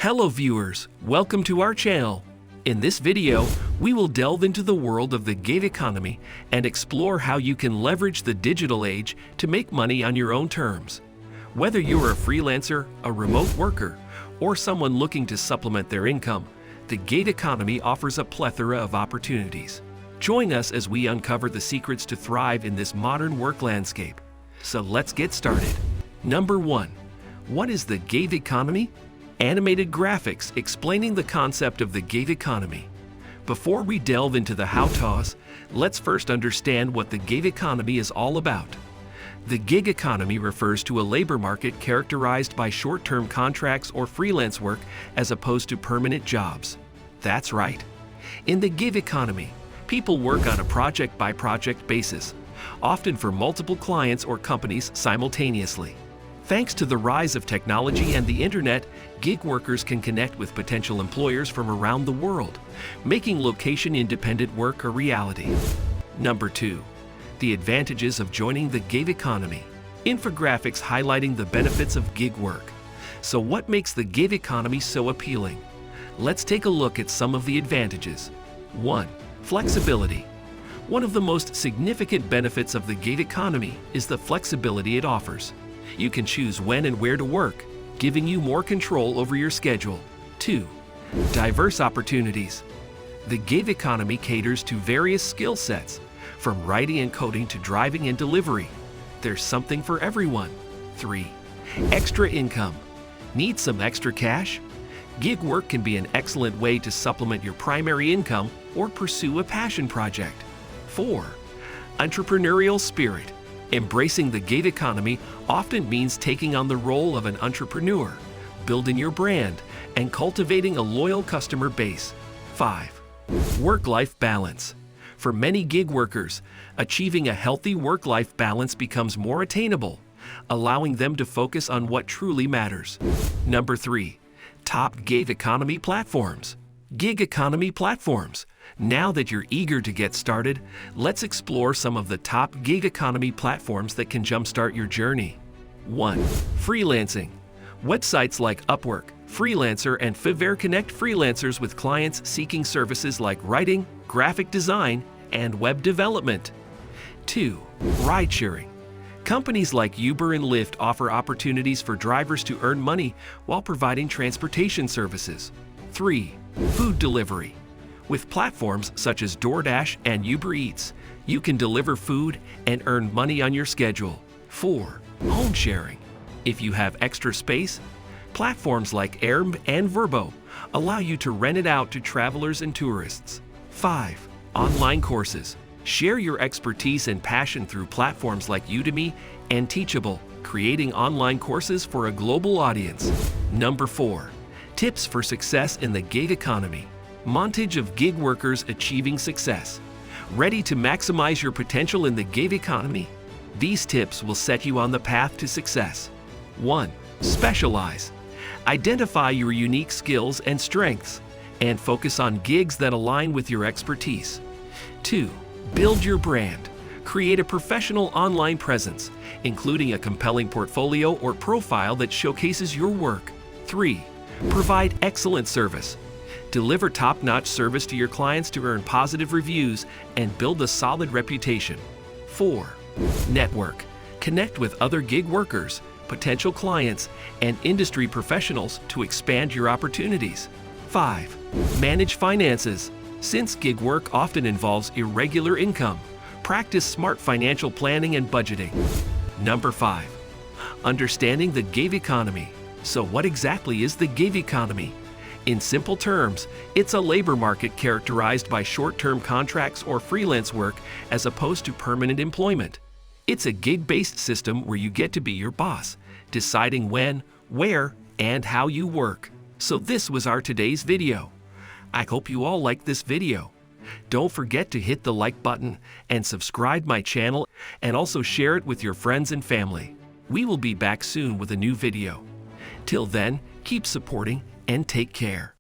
Hello viewers, welcome to our channel. In this video, we will delve into the world of the gig economy and explore how you can leverage the digital age to make money on your own terms. Whether you're a freelancer, a remote worker, or someone looking to supplement their income, the gig economy offers a plethora of opportunities. Join us as we uncover the secrets to thrive in this modern work landscape. So let's get started. Number 1. What is the gig economy? Animated graphics explaining the concept of the gig economy. Before we delve into the how-tos, let's first understand what the gig economy is all about. The gig economy refers to a labor market characterized by short-term contracts or freelance work as opposed to permanent jobs. That's right. In the gig economy, people work on a project-by-project basis, often for multiple clients or companies simultaneously. Thanks to the rise of technology and the internet, gig workers can connect with potential employers from around the world, making location-independent work a reality. Number 2. The advantages of joining the gig economy. Infographics highlighting the benefits of gig work. So what makes the gig economy so appealing? Let's take a look at some of the advantages. 1. Flexibility. One of the most significant benefits of the gig economy is the flexibility it offers. You can choose when and where to work, giving you more control over your schedule. 2. Diverse opportunities. The gig economy caters to various skill sets, from writing and coding to driving and delivery. There's something for everyone. 3. Extra income. Need some extra cash? Gig work can be an excellent way to supplement your primary income or pursue a passion project. 4. Entrepreneurial spirit. Embracing the gig economy often means taking on the role of an entrepreneur, building your brand, and cultivating a loyal customer base. 5. Work-life balance. For many gig workers, achieving a healthy work-life balance becomes more attainable, allowing them to focus on what truly matters. Number 3. Top gig economy platforms. Gig economy platforms. Now that you're eager to get started, let's explore some of the top gig economy platforms that can jumpstart your journey. 1. Freelancing. Websites like Upwork, Freelancer, and Fiverr connect freelancers with clients seeking services like writing, graphic design, and web development. 2. Ride-sharing. Companies like Uber and Lyft offer opportunities for drivers to earn money while providing transportation services. 3. Food delivery. With platforms such as DoorDash and Uber Eats, you can deliver food and earn money on your schedule. 4. Home sharing. If you have extra space, platforms like Airbnb and Vrbo allow you to rent it out to travelers and tourists. 5. Online courses. Share your expertise and passion through platforms like Udemy and Teachable, creating online courses for a global audience. Number 4. Tips for success in the gig economy. Montage of gig workers achieving success. Ready to maximize your potential in the gig economy? These tips will set you on the path to success. 1. Specialize. Identify your unique skills and strengths, and focus on gigs that align with your expertise. 2. Build your brand. Create a professional online presence, including a compelling portfolio or profile that showcases your work. 3. Provide excellent service. Deliver top-notch service to your clients to earn positive reviews and build a solid reputation. 4. Network. Connect with other gig workers, potential clients, and industry professionals to expand your opportunities. 5. Manage finances. Since gig work often involves irregular income, practice smart financial planning and budgeting. Number 5. Understanding the gig economy. So what exactly is the gig economy? In simple terms, it's a labor market characterized by short-term contracts or freelance work as opposed to permanent employment. It's a gig-based system where you get to be your boss, deciding when, where, and how you work. So this was our today's video. I hope you all liked this video. Don't forget to hit the like button and subscribe my channel, and also share it with your friends and family. We will be back soon with a new video. Till then, keep supporting and take care.